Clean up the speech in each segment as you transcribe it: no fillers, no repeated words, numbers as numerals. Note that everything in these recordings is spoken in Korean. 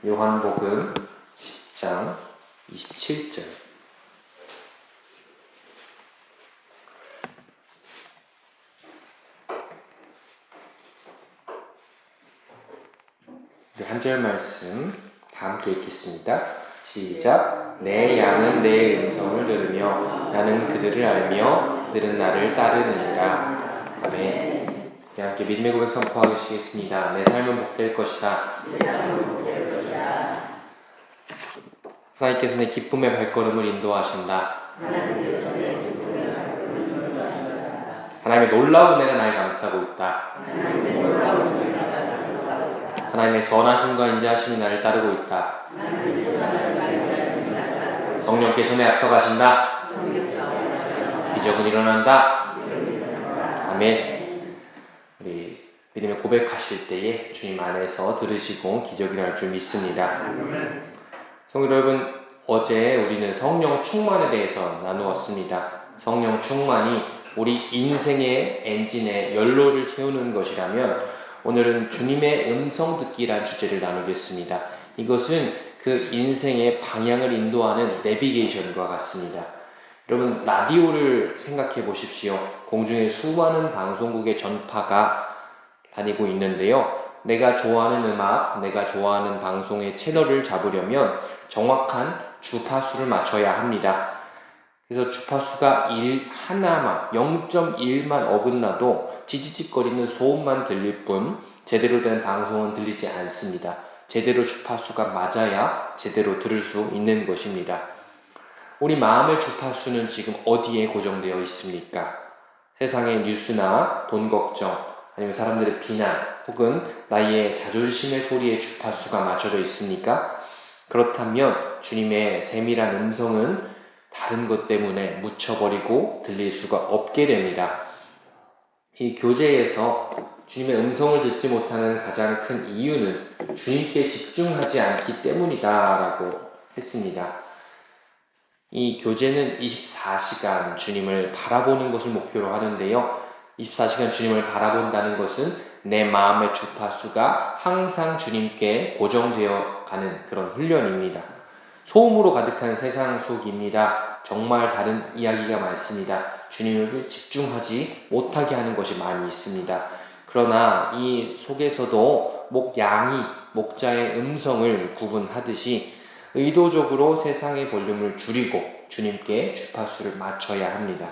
요한복음 10장 27절. 한 절 말씀 다 함께 읽겠습니다. 시작. 내 양은 내 음성을 들으며 나는 그들을 알며 그들은 나를 따르느니라. 아멘. 함께 믿음의 고백 선포하시겠습니다. 내 삶은 복될 것이다. 하나님께서 내 기쁨의 발걸음을 인도하신다. 하나님의 놀라운 은혜가 날 감싸고 있다. 하나님의 선하심과 인자하심이 나를 따르고 있다. 성령께서 내 앞서가신다. 기적은 일어난다. 아멘. 우리 믿음의 고백하실 때에 주님 안에서 들으시고 기적이 날 줄 믿습니다. 성도 여러분, 어제 우리는 성령 충만에 대해서 나누었습니다. 성령 충만이 우리 인생의 엔진에 연료를 채우는 것이라면 오늘은 주님의 음성 듣기란 주제를 나누겠습니다. 이것은 그 인생의 방향을 인도하는 내비게이션과 같습니다. 여러분, 라디오를 생각해 보십시오. 공중에 수많은 방송국의 전파가 다니고 있는데요. 내가 좋아하는 음악, 내가 좋아하는 방송의 채널을 잡으려면 정확한 주파수를 맞춰야 합니다. 그래서 주파수가 0.1만 어긋나도 지지직거리는 소음만 들릴 뿐 제대로 된 방송은 들리지 않습니다. 제대로 주파수가 맞아야 제대로 들을 수 있는 것입니다. 우리 마음의 주파수는 지금 어디에 고정되어 있습니까? 세상의 뉴스나 돈 걱정, 아니면 사람들의 비난, 혹은 나의 자존심의 소리에 주파수가 맞춰져 있습니까? 그렇다면 주님의 세밀한 음성은 다른 것 때문에 묻혀버리고 들릴 수가 없게 됩니다. 이 교제에서 주님의 음성을 듣지 못하는 가장 큰 이유는 주님께 집중하지 않기 때문이다라고 했습니다. 이 교제는 24시간 주님을 바라보는 것을 목표로 하는데요. 24시간 주님을 바라본다는 것은 내 마음의 주파수가 항상 주님께 고정되어 가는 그런 훈련입니다. 소음으로 가득한 세상 속입니다. 정말 다른 이야기가 많습니다. 주님을 집중하지 못하게 하는 것이 많이 있습니다. 그러나 이 속에서도 양이 목자의 음성을 구분하듯이 의도적으로 세상의 볼륨을 줄이고 주님께 주파수를 맞춰야 합니다.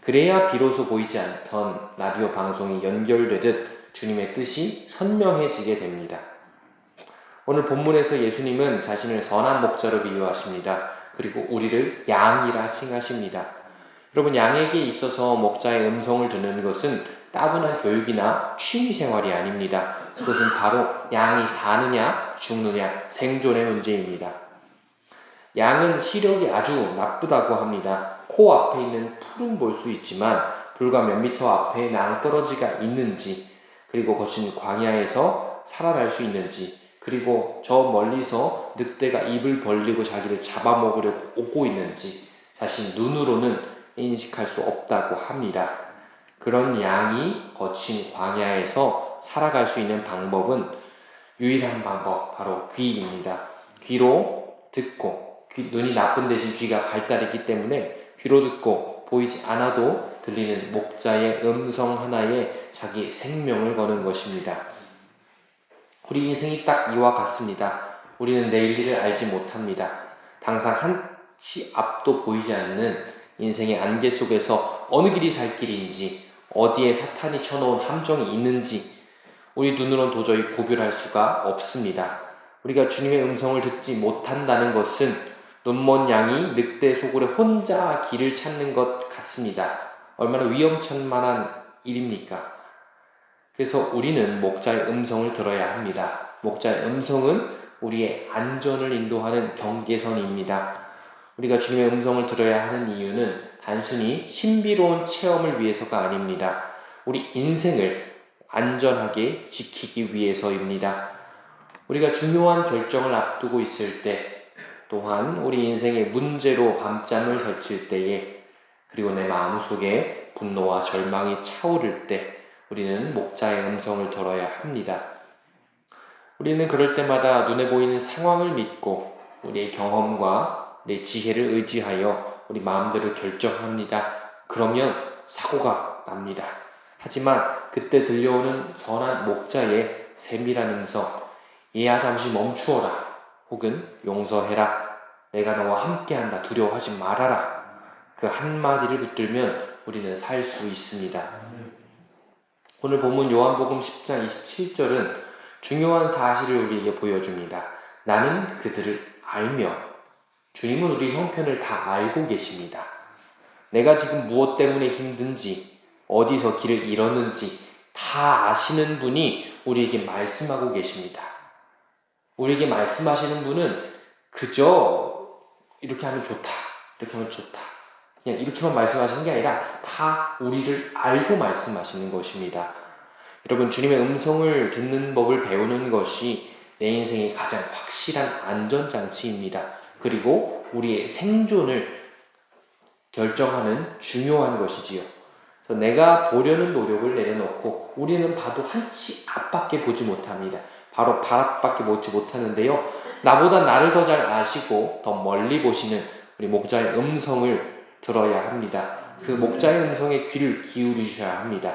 그래야 비로소 보이지 않던 라디오 방송이 연결되듯 주님의 뜻이 선명해지게 됩니다. 오늘 본문에서 예수님은 자신을 선한 목자로 비유하십니다. 그리고 우리를 양이라 칭하십니다. 여러분, 양에게 있어서 목자의 음성을 듣는 것은 따분한 교육이나 취미생활이 아닙니다. 그것은 바로 양이 사느냐 죽느냐 생존의 문제입니다. 양은 시력이 아주 나쁘다고 합니다. 코 앞에 있는 풀은 볼 수 있지만 불과 몇 미터 앞에 낭떠러지가 있는지, 그리고 거친 광야에서 살아날 수 있는지, 그리고 저 멀리서 늑대가 입을 벌리고 자기를 잡아먹으려고 오고 있는지 자신 눈으로는 인식할 수 없다고 합니다. 그런 양이 거친 광야에서 살아갈 수 있는 방법은 유일한 방법, 바로 귀입니다. 귀로 듣고, 눈이 나쁜 대신 귀가 발달했기 때문에 귀로 듣고 보이지 않아도 들리는 목자의 음성 하나에 자기 생명을 거는 것입니다. 우리 인생이 딱 이와 같습니다. 우리는 내일 일을 알지 못합니다. 당장 한치 앞도 보이지 않는 인생의 안개 속에서 어느 길이 살 길인지, 어디에 사탄이 쳐놓은 함정이 있는지 우리 눈으로는 도저히 구별할 수가 없습니다. 우리가 주님의 음성을 듣지 못한다는 것은 눈먼 양이 늑대 속으로 혼자 길을 찾는 것 같습니다. 얼마나 위험천만한 일입니까? 그래서 우리는 목자의 음성을 들어야 합니다. 목자의 음성은 우리의 안전을 인도하는 경계선입니다. 우리가 주님의 음성을 들어야 하는 이유는 단순히 신비로운 체험을 위해서가 아닙니다. 우리 인생을 안전하게 지키기 위해서입니다. 우리가 중요한 결정을 앞두고 있을 때, 또한 우리 인생의 문제로 밤잠을 설칠 때에, 그리고 내 마음속에 분노와 절망이 차오를 때 우리는 목자의 음성을 들어야 합니다. 우리는 그럴 때마다 눈에 보이는 상황을 믿고 우리의 경험과 우리의 지혜를 의지하여 우리 마음대로 결정합니다. 그러면 사고가 납니다. 하지만 그때 들려오는 선한 목자의 세밀한 음성, 얘야 잠시 멈추어라, 혹은 용서해라, 내가 너와 함께한다, 두려워하지 말아라, 그 한마디를 붙들면 우리는 살 수 있습니다. 오늘 본문 요한복음 10장 27절은 중요한 사실을 우리에게 보여줍니다. 나는 그들을 알며, 주님은 우리 형편을 다 알고 계십니다. 내가 지금 무엇 때문에 힘든지, 어디서 길을 잃었는지 다 아시는 분이 우리에게 말씀하고 계십니다. 우리에게 말씀하시는 분은 그저 이렇게 하면 좋다, 이렇게 하면 좋다, 그냥 이렇게만 말씀하시는 게 아니라 다 우리를 알고 말씀하시는 것입니다. 여러분, 주님의 음성을 듣는 법을 배우는 것이 내 인생의 가장 확실한 안전장치입니다. 그리고 우리의 생존을 결정하는 중요한 것이지요. 그래서 내가 보려는 노력을 내려놓고 우리는 봐도 한치 앞밖에 보지 못합니다. 바로 발 앞밖에 보지 못하는데요. 나보다 나를 더 잘 아시고 더 멀리 보시는 우리 목자의 음성을 들어야 합니다. 그 목자의 음성에 귀를 기울이셔야 합니다.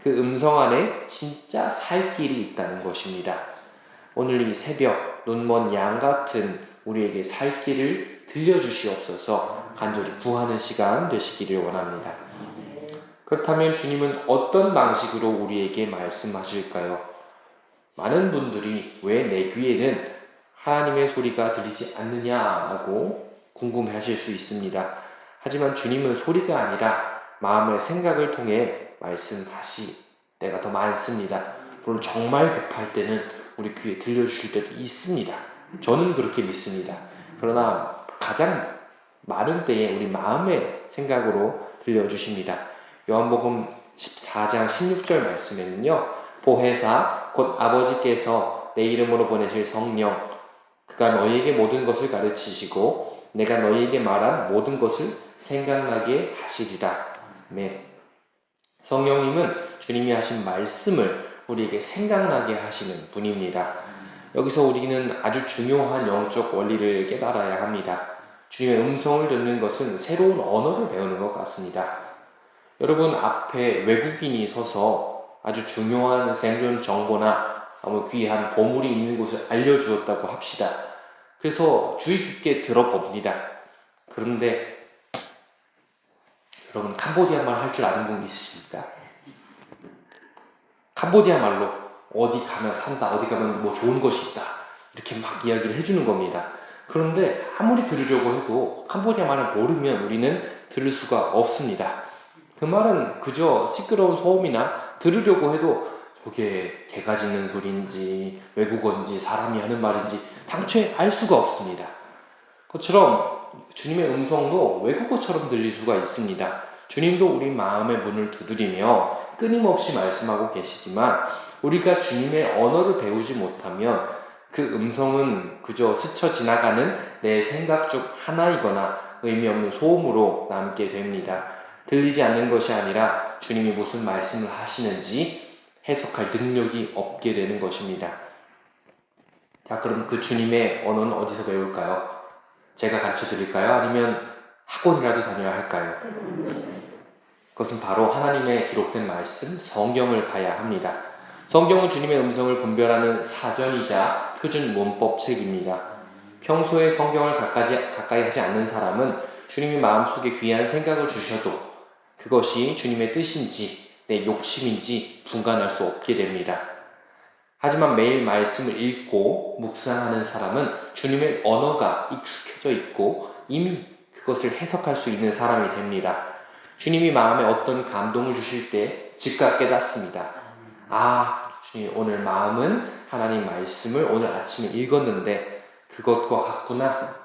그 음성 안에 진짜 살 길이 있다는 것입니다. 오늘 이 새벽 눈먼 양 같은 우리에게 살 길을 들려주시옵소서 간절히 구하는 시간 되시기를 원합니다. 그렇다면 주님은 어떤 방식으로 우리에게 말씀하실까요? 많은 분들이 왜 내 귀에는 하나님의 소리가 들리지 않느냐고 궁금해하실 수 있습니다. 하지만 주님은 소리가 아니라 마음의 생각을 통해 말씀하시 때가 더 많습니다. 물론 정말 급할 때는 우리 귀에 들려주실 때도 있습니다. 저는 그렇게 믿습니다. 그러나 가장 많은 때에 우리 마음의 생각으로 들려주십니다. 요한복음 14장 16절 말씀에는요, 보혜사 곧 아버지께서 내 이름으로 보내실 성령, 그가 너희에게 모든 것을 가르치시고 내가 너희에게 말한 모든 것을 생각나게 하시리라. 아멘. 성령님은 주님이 하신 말씀을 우리에게 생각나게 하시는 분입니다. 여기서 우리는 아주 중요한 영적 원리를 깨달아야 합니다. 주님의 음성을 듣는 것은 새로운 언어를 배우는 것 같습니다. 여러분 앞에 외국인이 서서 아주 중요한 생존 정보나 귀한 보물이 있는 곳을 알려주었다고 합시다. 그래서 주의 깊게 들어봅니다. 그런데 여러분 캄보디아 말 할 줄 아는 분 있으십니까? 캄보디아 말로 어디 가면 산다, 어디 가면 뭐 좋은 것이 있다, 이렇게 막 이야기를 해주는 겁니다. 그런데 아무리 들으려고 해도 캄보디아 말을 모르면 우리는 들을 수가 없습니다. 그 말은 그저 시끄러운 소음이나 들으려고 해도 저게 개가 짖는 소리인지 외국어인지 사람이 하는 말인지 당초에 알 수가 없습니다. 그처럼 주님의 음성도 외국어처럼 들릴 수가 있습니다. 주님도 우리 마음의 문을 두드리며 끊임없이 말씀하고 계시지만 우리가 주님의 언어를 배우지 못하면 그 음성은 그저 스쳐 지나가는 내 생각 중 하나이거나 의미 없는 소음으로 남게 됩니다. 들리지 않는 것이 아니라 주님이 무슨 말씀을 하시는지 해석할 능력이 없게 되는 것입니다. 자, 그럼 그 주님의 언어는 어디서 배울까요? 제가 가르쳐 드릴까요? 아니면 학원이라도 다녀야 할까요? 그것은 바로 하나님의 기록된 말씀, 성경을 봐야 합니다. 성경은 주님의 음성을 분별하는 사전이자 표준 문법책입니다. 평소에 성경을 가까이 하지 않는 사람은 주님이 마음속에 귀한 생각을 주셔도 그것이 주님의 뜻인지 내 욕심인지 분간할 수 없게 됩니다. 하지만 매일 말씀을 읽고 묵상하는 사람은 주님의 언어가 익숙해져 있고 이미 그것을 해석할 수 있는 사람이 됩니다. 주님이 마음에 어떤 감동을 주실 때 즉각 깨닫습니다. 주님 오늘 마음은 하나님 말씀을 오늘 아침에 읽었는데 그것과 같구나.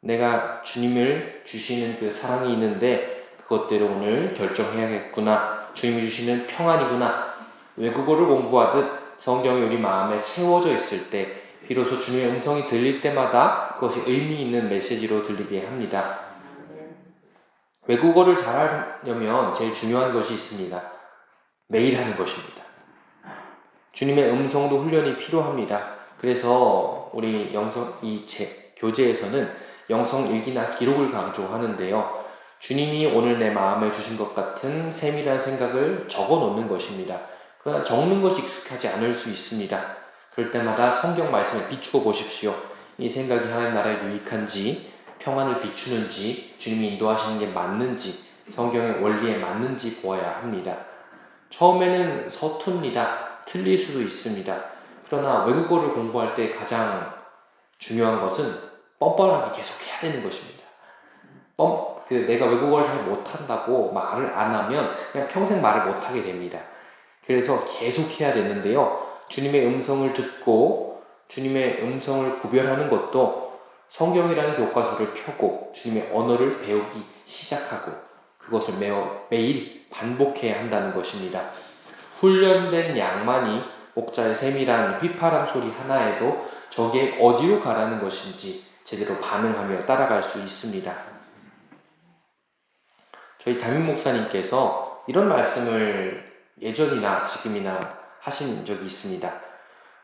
내가 주님을 주시는 그 사랑이 있는데 그것대로 오늘 결정해야겠구나. 주님이 주시는 평안이구나. 외국어를 공부하듯 성경이 우리 마음에 채워져 있을 때 비로소 주님의 음성이 들릴 때마다 그것이 의미 있는 메시지로 들리게 합니다. 외국어를 잘하려면 제일 중요한 것이 있습니다. 매일 하는 것입니다. 주님의 음성도 훈련이 필요합니다. 그래서 우리 교재에서는 영성 일기나 기록을 강조하는데요. 주님이 오늘 내 마음에 주신 것 같은 세밀한 생각을 적어 놓는 것입니다. 그러나 적는 것이 익숙하지 않을 수 있습니다. 그럴 때마다 성경 말씀에 비추어 보십시오. 이 생각이 하나님 나라에 유익한지, 평안을 비추는지, 주님이 인도하시는 게 맞는지, 성경의 원리에 맞는지 보아야 합니다. 처음에는 서툽니다. 틀릴 수도 있습니다. 그러나 외국어를 공부할 때 가장 중요한 것은 뻔뻔하게 계속 해야 되는 것입니다. 내가 외국어를 잘 못한다고 말을 안 하면 그냥 평생 말을 못하게 됩니다. 그래서 계속 해야 되는데요. 주님의 음성을 듣고 주님의 음성을 구별하는 것도 성경이라는 교과서를 펴고 주님의 언어를 배우기 시작하고 그것을 매일 반복해야 한다는 것입니다. 훈련된 양만이 목자의 세밀한 휘파람 소리 하나에도 저게 어디로 가라는 것인지 제대로 반응하며 따라갈 수 있습니다. 저희 담임 목사님께서 이런 말씀을 예전이나 지금이나 하신 적이 있습니다.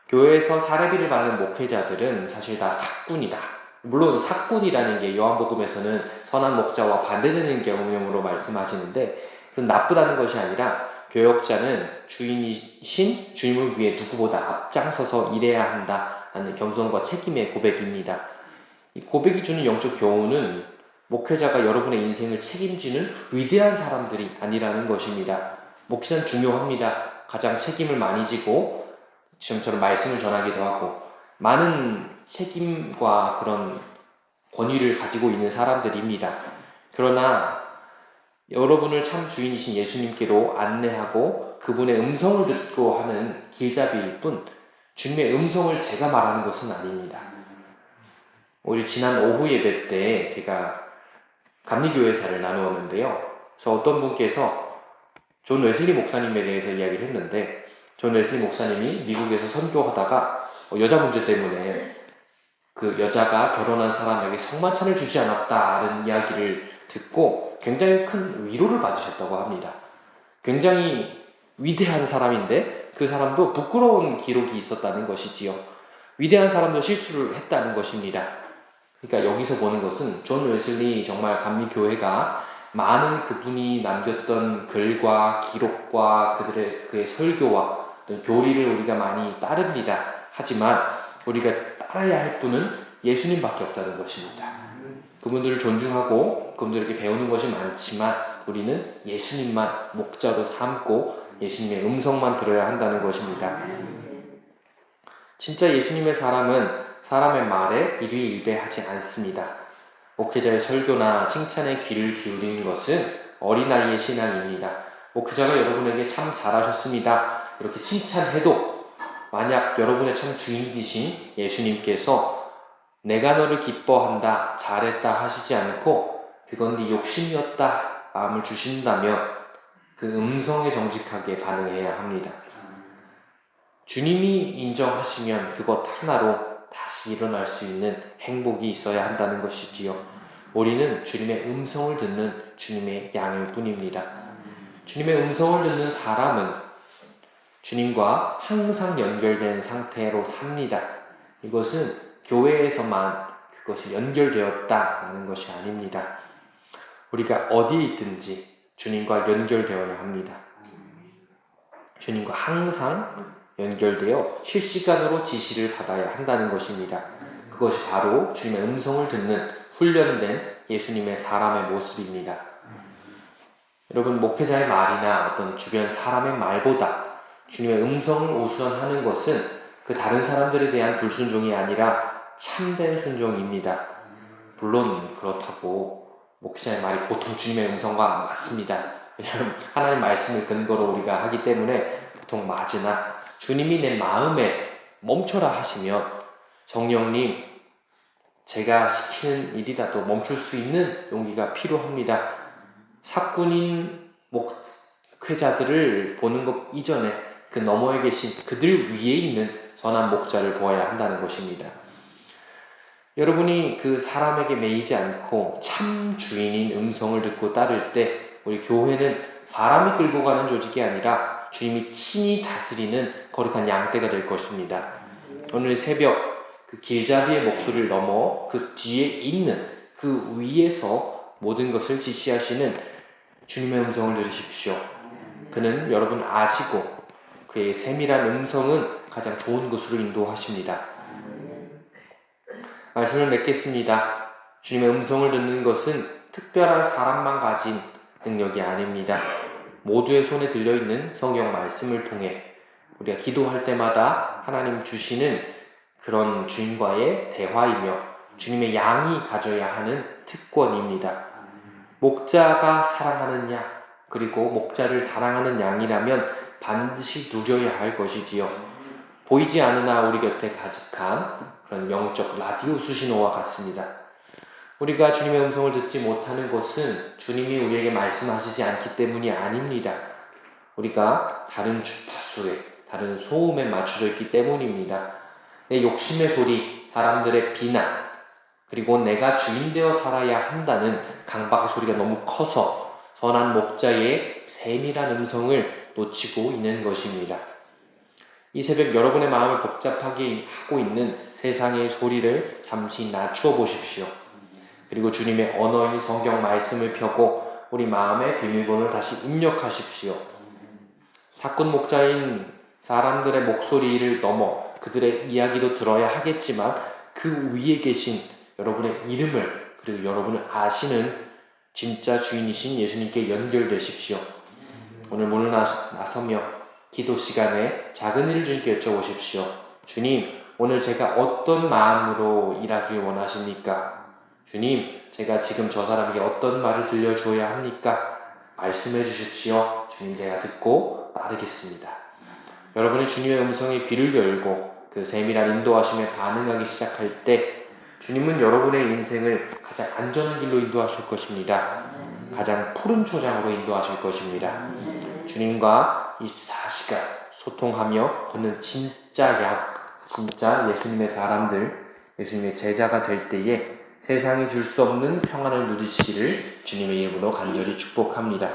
교회에서 사례비를 받는 목회자들은 사실 다 삭군이다. 물론 삭군이라는 게 요한복음에서는 선한 목자와 반대되는 개념으로 말씀하시는데 그건 나쁘다는 것이 아니라 교역자는 주인이신 주님을 위해 누구보다 앞장서서 일해야 한다는 겸손과 책임의 고백입니다. 이 고백이 주는 영적 교훈은 목회자가 여러분의 인생을 책임지는 위대한 사람들이 아니라는 것입니다. 목회자는 중요합니다. 가장 책임을 많이 지고 지금처럼 말씀을 전하기도 하고 많은 책임과 그런 권위를 가지고 있는 사람들입니다. 그러나 여러분을 참 주인이신 예수님께로 안내하고 그분의 음성을 듣고 하는 길잡이일 뿐 주님의 음성을 제가 말하는 것은 아닙니다. 우리 지난 오후 예배 때 제가 감리교회사를 나누었는데요. 그래서 어떤 분께서 존 웨슬리 목사님에 대해서 이야기를 했는데 존 웨슬리 목사님이 미국에서 선교하다가 여자 문제 때문에 그 여자가 결혼한 사람에게 성만찬을 주지 않았다는 이야기를 듣고 굉장히 큰 위로를 받으셨다고 합니다. 굉장히 위대한 사람인데 그 사람도 부끄러운 기록이 있었다는 것이지요. 위대한 사람도 실수를 했다는 것입니다. 그러니까 여기서 보는 것은 존 웨슬리 정말 감리교회가 많은 그분이 남겼던 글과 기록과 그의 설교와 어떤 교리를 우리가 많이 따릅니다. 하지만 우리가 따라야 할 분은 예수님밖에 없다는 것입니다. 그분들을 존중하고 그분들에게 배우는 것이 많지만 우리는 예수님만 목자로 삼고 예수님의 음성만 들어야 한다는 것입니다. 진짜 예수님의 사람은 사람의 말에 일희일비하지 않습니다. 목회자의 설교나 칭찬에 귀를 기울이는 것은 어린아이의 신앙입니다. 목회자가 여러분에게 참 잘하셨습니다. 이렇게 칭찬해도 만약 여러분의 참 주인이신 예수님께서 내가 너를 기뻐한다, 잘했다 하시지 않고 그건 네 욕심이었다 마음을 주신다면 그 음성에 정직하게 반응해야 합니다. 주님이 인정하시면 그것 하나로 다시 일어날 수 있는 행복이 있어야 한다는 것이지요. 우리는 주님의 음성을 듣는 주님의 양일 뿐입니다. 주님의 음성을 듣는 사람은 주님과 항상 연결된 상태로 삽니다. 이것은 교회에서만 그것이 연결되었다라는 것이 아닙니다. 우리가 어디에 있든지 주님과 연결되어야 합니다. 주님과 항상 연결되어 실시간으로 지시를 받아야 한다는 것입니다. 그것이 바로 주님의 음성을 듣는 훈련된 예수님의 사람의 모습입니다. 여러분, 목회자의 말이나 어떤 주변 사람의 말보다 주님의 음성을 우선하는 것은 그 다른 사람들에 대한 불순종이 아니라 참된 순종입니다. 물론 그렇다고 목회자의 말이 보통 주님의 음성과 맞습니다. 왜냐하면 하나님 말씀을 근거로 우리가 하기 때문에 보통 맞으나 주님이 내 마음에 멈춰라 하시면 성령님 제가 시키는 일이라도 멈출 수 있는 용기가 필요합니다. 사꾼인 목회자들을 보는 것 이전에 그 너머에 계신 그들 위에 있는 선한 목자를 보아야 한다는 것입니다. 여러분이 그 사람에게 매이지 않고 참 주인인 음성을 듣고 따를 때 우리 교회는 사람이 끌고 가는 조직이 아니라 주님이 친히 다스리는 거룩한 양떼가 될 것입니다. 오늘 새벽 그 길잡이의 목소리를 넘어 그 뒤에 있는 그 위에서 모든 것을 지시하시는 주님의 음성을 들으십시오. 그는 여러분 아시고 그의 세밀한 음성은 가장 좋은 곳으로 인도하십니다. 말씀을 맺겠습니다. 주님의 음성을 듣는 것은 특별한 사람만 가진 능력이 아닙니다. 모두의 손에 들려있는 성경 말씀을 통해 우리가 기도할 때마다 하나님 주시는 그런 주님과의 대화이며 주님의 양이 가져야 하는 특권입니다. 목자가 사랑하는 양, 그리고 목자를 사랑하는 양이라면 반드시 누려야 할 것이지요. 보이지 않으나 우리 곁에 가득한 그런 영적 라디오 수신호와 같습니다. 우리가 주님의 음성을 듣지 못하는 것은 주님이 우리에게 말씀하시지 않기 때문이 아닙니다. 우리가 다른 주파수에, 다른 소음에 맞춰져 있기 때문입니다. 내 욕심의 소리, 사람들의 비난, 그리고 내가 주인 되어 살아야 한다는 강박의 소리가 너무 커서 선한 목자의 세밀한 음성을 놓치고 있는 것입니다. 이 새벽 여러분의 마음을 복잡하게 하고 있는 세상의 소리를 잠시 낮추어 보십시오. 그리고 주님의 언어인 성경 말씀을 펴고 우리 마음의 비밀번호를 다시 입력하십시오. 사꾼 목자인 사람들의 목소리를 넘어 그들의 이야기도 들어야 하겠지만 그 위에 계신 여러분의 이름을 그리고 여러분을 아시는 진짜 주인이신 예수님께 연결되십시오. 오늘 문을 나서며 기도 시간에 작은 일을 주님께 여쭤보십시오. 주님, 오늘 제가 어떤 마음으로 일하길 원하십니까? 주님, 제가 지금 저 사람에게 어떤 말을 들려줘야 합니까? 말씀해 주십시오. 주님, 제가 듣고 따르겠습니다. 여러분이 주님의 음성에 귀를 열고 그 세밀한 인도하심에 반응하기 시작할 때 주님은 여러분의 인생을 가장 안전한 길로 인도하실 것입니다. 가장 푸른 초장으로 인도하실 것입니다. 주님과 24시간 소통하며 걷는 진짜 양, 진짜 예수님의 사람들, 예수님의 제자가 될 때에 세상이 줄 수 없는 평안을 누리시기를 주님의 이름으로 간절히 축복합니다.